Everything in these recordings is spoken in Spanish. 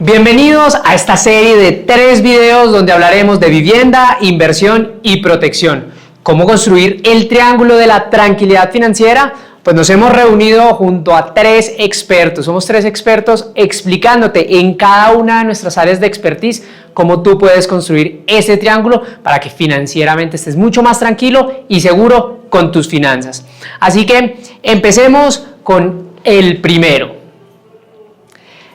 Bienvenidos a esta serie de 3 videos donde hablaremos de vivienda, inversión y protección. ¿Cómo construir el triángulo de la tranquilidad financiera? Pues nos hemos reunido junto a 3 expertos. Somos 3 expertos explicándote en cada una de nuestras áreas de expertise cómo tú puedes construir ese triángulo para que financieramente estés mucho más tranquilo y seguro con tus finanzas. Así que empecemos con el primero.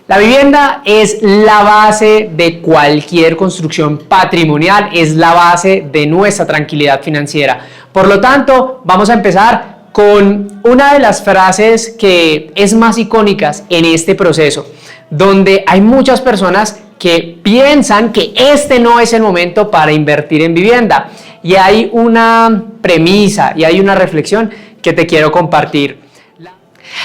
La vivienda es la base de cualquier construcción patrimonial, es la base de nuestra tranquilidad financiera. Por lo tanto, vamos a empezar con una de las frases que es más icónicas en este proceso, donde hay muchas personas que piensan que este no es el momento para invertir en vivienda. Y hay una premisa y hay una reflexión que te quiero compartir.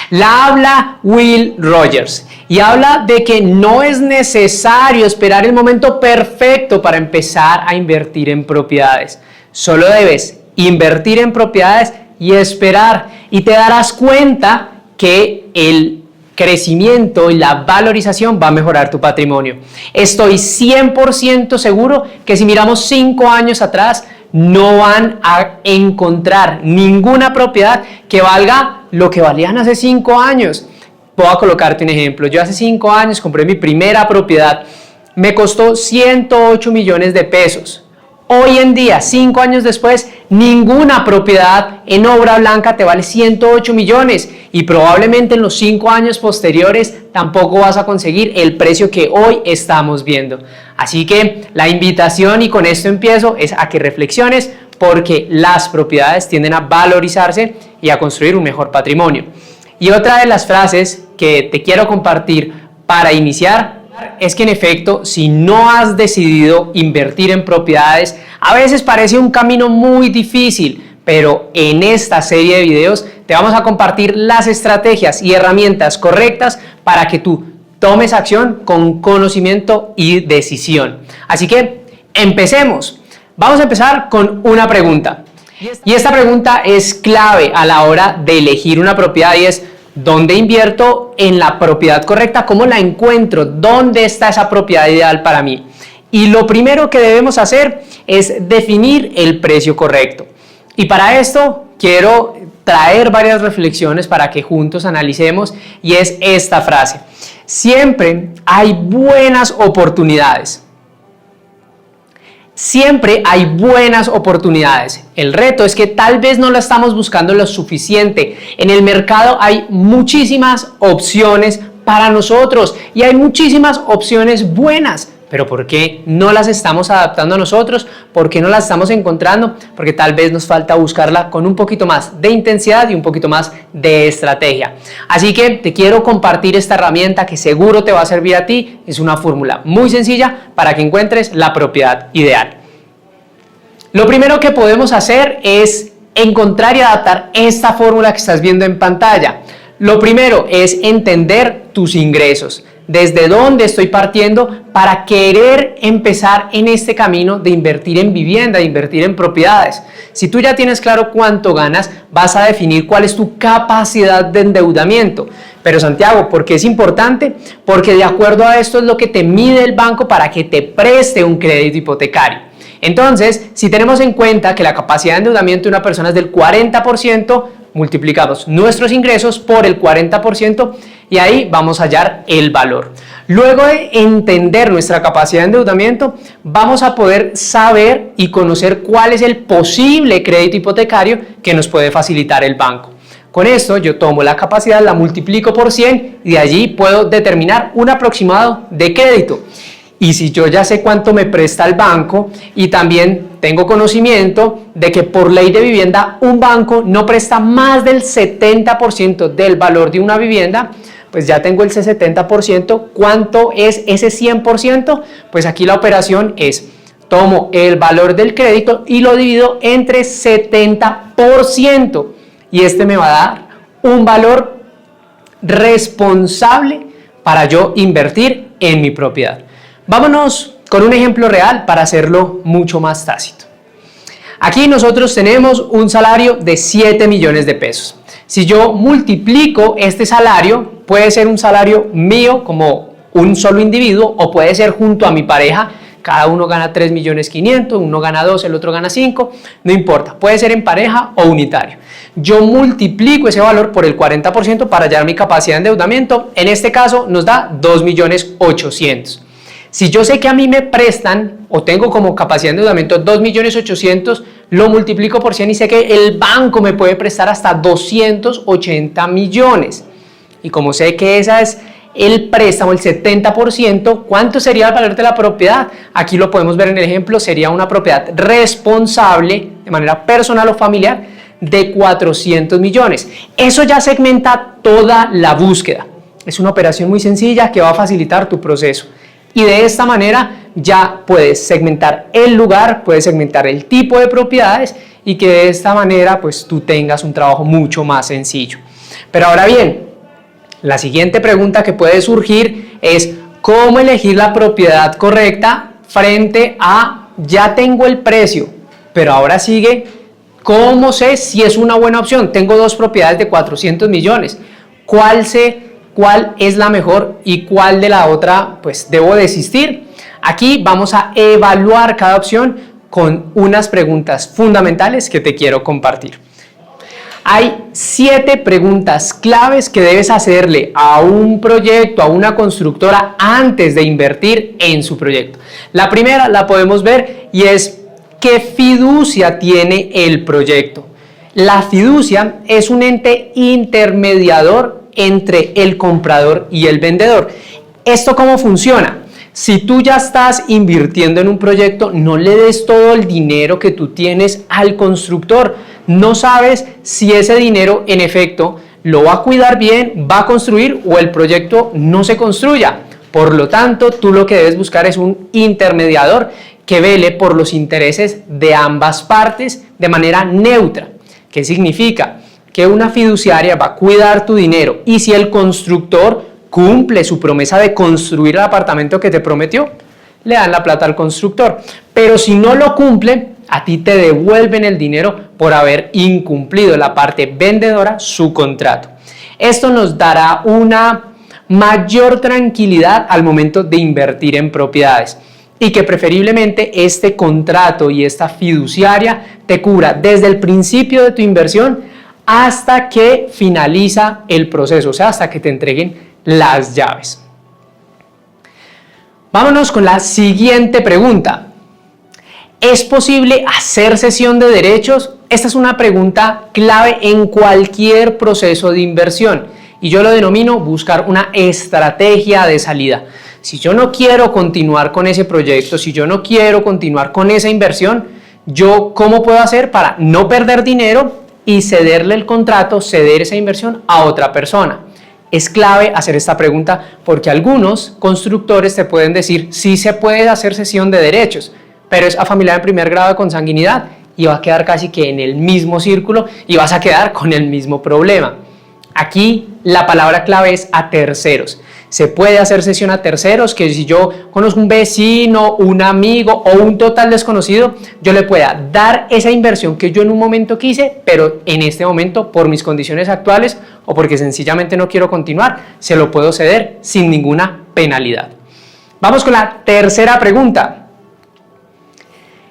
La habla Will Rogers y habla de que no es necesario esperar el momento perfecto para empezar a invertir en propiedades. Solo debes invertir en propiedades y esperar, y te darás cuenta que el crecimiento y la valorización va a mejorar tu patrimonio. Estoy 100% seguro que si miramos 5 años atrás, no van a encontrar ninguna propiedad que valga lo que valían hace 5 años. Voy a colocarte un ejemplo. Yo hace 5 años compré mi primera propiedad. Me costó 108 millones de pesos. Hoy en día, 5 años después, ninguna propiedad en obra blanca te vale 108 millones y probablemente en los 5 años posteriores tampoco vas a conseguir el precio que hoy estamos viendo. Así que la invitación, y con esto empiezo, es a que reflexiones, porque las propiedades tienden a valorizarse y a construir un mejor patrimonio. Y otra de las frases que te quiero compartir para iniciar es que en efecto, si no has decidido invertir en propiedades, a veces parece un camino muy difícil, pero en esta serie de videos te vamos a compartir las estrategias y herramientas correctas para que tú tomes acción con conocimiento y decisión. Así que empecemos. Vamos a empezar con una pregunta. Y esta pregunta es clave a la hora de elegir una propiedad y es: ¿dónde invierto en la propiedad correcta? ¿Cómo la encuentro? ¿Dónde está esa propiedad ideal para mí? Y lo primero que debemos hacer es definir el precio correcto. Y para esto quiero traer varias reflexiones para que juntos analicemos, y es esta frase: siempre hay buenas oportunidades. Siempre hay buenas oportunidades. El reto es que tal vez no la estamos buscando lo suficiente. En el mercado hay muchísimas opciones para nosotros y hay muchísimas opciones buenas. Pero ¿por qué no las estamos adaptando a nosotros? ¿Por qué no las estamos encontrando? Porque tal vez nos falta buscarla con un poquito más de intensidad y un poquito más de estrategia. Así que te quiero compartir esta herramienta que seguro te va a servir a ti. Es una fórmula muy sencilla para que encuentres la propiedad ideal. Lo primero que podemos hacer es encontrar y adaptar esta fórmula que estás viendo en pantalla. Lo primero es entender tus ingresos. ¿Desde dónde estoy partiendo para querer empezar en este camino de invertir en vivienda, de invertir en propiedades? Si tú ya tienes claro cuánto ganas, vas a definir cuál es tu capacidad de endeudamiento. Pero Santiago, ¿por qué es importante? Porque de acuerdo a esto es lo que te mide el banco para que te preste un crédito hipotecario. Entonces, si tenemos en cuenta que la capacidad de endeudamiento de una persona es del 40%, multiplicamos nuestros ingresos por el 40% y ahí vamos a hallar el valor. Luego de entender nuestra capacidad de endeudamiento, vamos a poder saber y conocer cuál es el posible crédito hipotecario que nos puede facilitar el banco. Con esto yo tomo la capacidad, la multiplico por 100 y de allí puedo determinar un aproximado de crédito. Y si yo ya sé cuánto me presta el banco y también tengo conocimiento de que por ley de vivienda un banco no presta más del 70% del valor de una vivienda, pues ya tengo ese 70%. ¿Cuánto es ese 100%? Pues aquí la operación es: tomo el valor del crédito y lo divido entre 70% y este me va a dar un valor responsable para yo invertir en mi propiedad. Vámonos con un ejemplo real para hacerlo mucho más tácito. Aquí nosotros tenemos un salario de 7 millones de pesos. Si yo multiplico este salario, puede ser un salario mío como un solo individuo o puede ser junto a mi pareja. Cada uno gana 3.500.000, uno gana 2, el otro gana 5, no importa, puede ser en pareja o unitario. Yo multiplico ese valor por el 40% para hallar mi capacidad de endeudamiento, en este caso nos da 2.800.000. Si yo sé que a mí me prestan o tengo como capacidad de endeudamiento 2.800.000, lo multiplico por 100 y sé que el banco me puede prestar hasta 280 millones. Y como sé que esa es el préstamo, el 70%, ¿cuánto sería el valor de la propiedad? Aquí lo podemos ver en el ejemplo, sería una propiedad responsable de manera personal o familiar de 400 millones. Eso ya segmenta toda la búsqueda. Es una operación muy sencilla que va a facilitar tu proceso. Y de esta manera ya puedes segmentar el lugar, puedes segmentar el tipo de propiedades y que de esta manera pues tú tengas un trabajo mucho más sencillo. Pero ahora bien, la siguiente pregunta que puede surgir es ¿cómo elegir la propiedad correcta frente a ya tengo el precio, pero ahora sigue cómo sé si es una buena opción? Tengo dos propiedades de 400 millones. ¿Cuál es la mejor y cuál de la otra pues debo desistir? Aquí vamos a evaluar cada opción con unas preguntas fundamentales que te quiero compartir. Hay 7 preguntas claves que debes hacerle a un proyecto, a una constructora antes de invertir en su proyecto. La primera la podemos ver y es ¿qué fiducia tiene el proyecto? La fiducia es un ente intermediador entre el comprador y el vendedor. ¿Esto cómo funciona? Si tú ya estás invirtiendo en un proyecto, no le des todo el dinero que tú tienes al constructor. No sabes si ese dinero en efecto lo va a cuidar bien, va a construir o el proyecto no se construya. Por lo tanto, tú lo que debes buscar es un intermediador que vele por los intereses de ambas partes de manera neutra. ¿Qué significa? Que una fiduciaria va a cuidar tu dinero y si el constructor cumple su promesa de construir el apartamento que te prometió, le dan la plata al constructor. Pero si no lo cumple, a ti te devuelven el dinero por haber incumplido la parte vendedora su contrato. Esto nos dará una mayor tranquilidad al momento de invertir en propiedades y que preferiblemente este contrato y esta fiduciaria te cubra desde el principio de tu inversión hasta que finaliza el proceso, o sea, hasta que te entreguen las llaves. Vámonos con la siguiente pregunta. ¿Es posible hacer cesión de derechos? Esta es una pregunta clave en cualquier proceso de inversión y yo lo denomino buscar una estrategia de salida. Si yo no quiero continuar con ese proyecto, si yo no quiero continuar con esa inversión, yo ¿cómo puedo hacer para no perder dinero y cederle el contrato, ceder esa inversión a otra persona? Es clave hacer esta pregunta porque algunos constructores te pueden decir sí se puede hacer cesión de derechos, pero es a familiar en primer grado de consanguinidad y va a quedar casi que en el mismo círculo y vas a quedar con el mismo problema. Aquí la palabra clave es a terceros. Se puede hacer cesión a terceros, que si yo conozco un vecino, un amigo o un total desconocido, yo le pueda dar esa inversión que yo en un momento quise, pero en este momento por mis condiciones actuales o porque sencillamente no quiero continuar, se lo puedo ceder sin ninguna penalidad. Vamos con la tercera pregunta.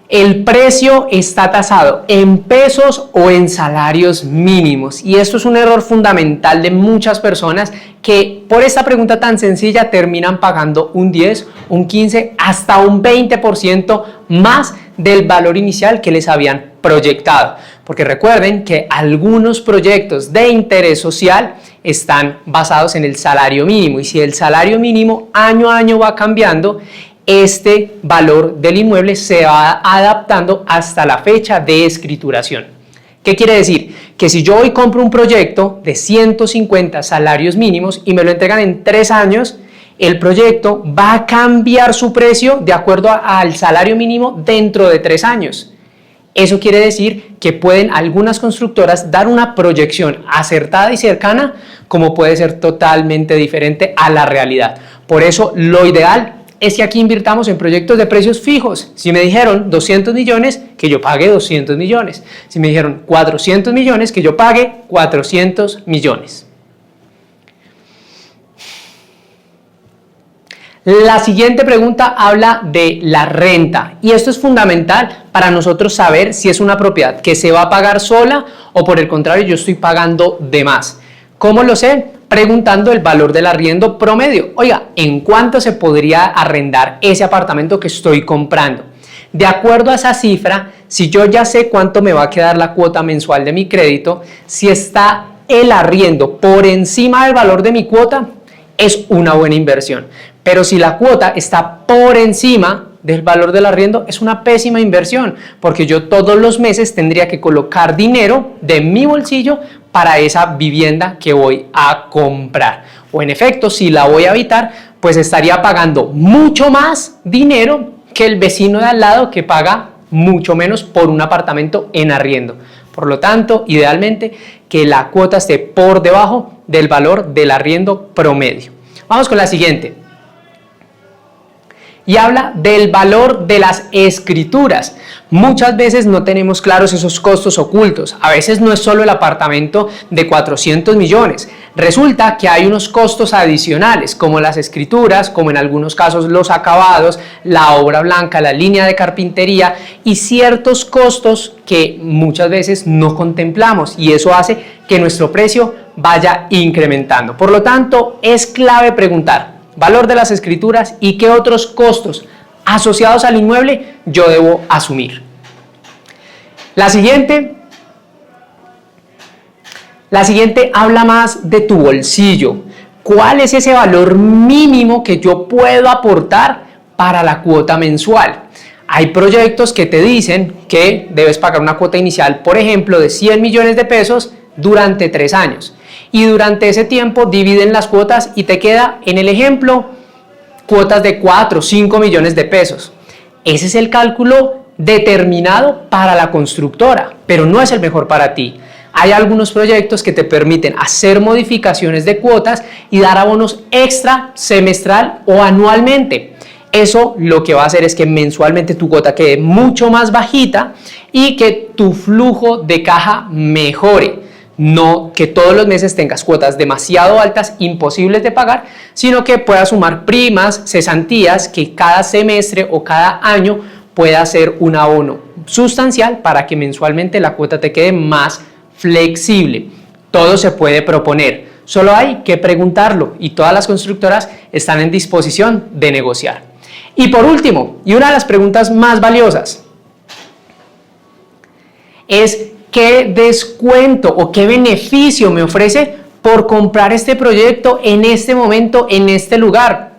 El precio está tasado en pesos o en salarios mínimos y esto es un error fundamental de muchas personas que por esta pregunta tan sencilla terminan pagando un 10, un 15, hasta un 20% más del valor inicial que les habían proyectado. Porque recuerden que algunos proyectos de interés social están basados en el salario mínimo y si el salario mínimo año a año va cambiando, este valor del inmueble se va adaptando hasta la fecha de escrituración. ¿Qué quiere decir? Que si yo hoy compro un proyecto de 150 salarios mínimos y me lo entregan en 3 años, el proyecto va a cambiar su precio de acuerdo al salario mínimo dentro de 3 años. Eso quiere decir que pueden algunas constructoras dar una proyección acertada y cercana, como puede ser totalmente diferente a la realidad. Por eso lo ideal es que aquí invirtamos en proyectos de precios fijos. Si me dijeron 200 millones, que yo pague 200 millones. Si me dijeron 400 millones, que yo pague 400 millones. La siguiente pregunta habla de la renta y esto es fundamental para nosotros saber si es una propiedad que se va a pagar sola o por el contrario yo estoy pagando de más. ¿Cómo lo sé? Preguntando el valor del arriendo promedio. Oiga, ¿en cuánto se podría arrendar ese apartamento que estoy comprando? De acuerdo a esa cifra, si yo ya sé cuánto me va a quedar la cuota mensual de mi crédito, si está el arriendo por encima del valor de mi cuota, es una buena inversión. Pero si la cuota está por encima del valor del arriendo, es una pésima inversión, porque yo todos los meses tendría que colocar dinero de mi bolsillo para esa vivienda que voy a comprar. O en efecto, si la voy a habitar, pues estaría pagando mucho más dinero que el vecino de al lado que paga mucho menos por un apartamento en arriendo. Por lo tanto, idealmente que la cuota esté por debajo del valor del arriendo promedio. Vamos con la siguiente. Y habla del valor de las escrituras. Muchas veces no tenemos claros esos costos ocultos. A veces no es solo el apartamento de 400 millones. Resulta que hay unos costos adicionales, como las escrituras, como en algunos casos los acabados, la obra blanca, la línea de carpintería y ciertos costos que muchas veces no contemplamos y eso hace que nuestro precio vaya incrementando. Por lo tanto, es clave preguntar valor de las escrituras y qué otros costos asociados al inmueble yo debo asumir. La siguiente habla más de tu bolsillo. ¿Cuál es ese valor mínimo que yo puedo aportar para la cuota mensual? Hay proyectos que te dicen que debes pagar una cuota inicial, por ejemplo, de 100 millones de pesos durante 3 años. Y durante ese tiempo dividen las cuotas y te queda, en el ejemplo, cuotas de 4 o 5 millones de pesos. Ese es el cálculo determinado para la constructora, pero no es el mejor para ti. Hay algunos proyectos que te permiten hacer modificaciones de cuotas y dar abonos extra semestral o anualmente. Eso lo que va a hacer es que mensualmente tu cuota quede mucho más bajita y que tu flujo de caja mejore. No que todos los meses tengas cuotas demasiado altas, imposibles de pagar, sino que puedas sumar primas, cesantías, que cada semestre o cada año pueda ser un abono sustancial para que mensualmente la cuota te quede más flexible. Todo se puede proponer, solo hay que preguntarlo y todas las constructoras están en disposición de negociar. Y por último, y una de las preguntas más valiosas, es ¿qué descuento o qué beneficio me ofrece por comprar este proyecto en este momento, en este lugar?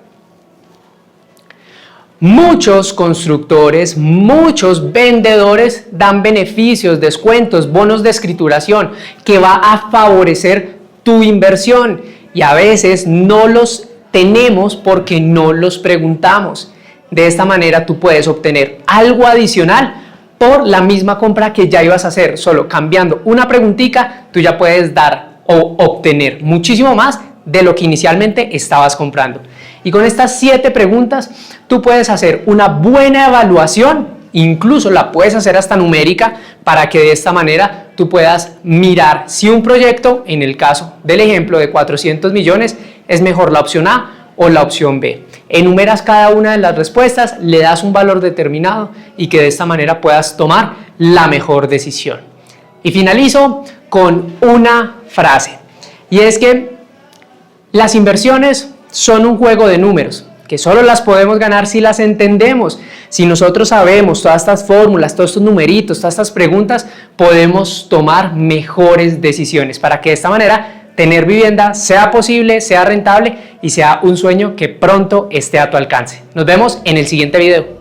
Muchos constructores, muchos vendedores dan beneficios, descuentos, bonos de escrituración que va a favorecer tu inversión y a veces no los tenemos porque no los preguntamos. De esta manera tú puedes obtener algo adicional por la misma compra que ya ibas a hacer. Solo cambiando una preguntita, tú ya puedes dar o obtener muchísimo más de lo que inicialmente estabas comprando. Y con estas 7 preguntas, tú puedes hacer una buena evaluación, incluso la puedes hacer hasta numérica, para que de esta manera tú puedas mirar si un proyecto, en el caso del ejemplo de 400 millones, es mejor la opción A o la opción B. Enumeras cada una de las respuestas, le das un valor determinado y que de esta manera puedas tomar la mejor decisión. Y finalizo con una frase, y es que las inversiones son un juego de números, que solo las podemos ganar si las entendemos. Si nosotros sabemos todas estas fórmulas, todos estos numeritos, todas estas preguntas, podemos tomar mejores decisiones para que de esta manera tener vivienda sea posible, sea rentable y sea un sueño que pronto esté a tu alcance. Nos vemos en el siguiente video.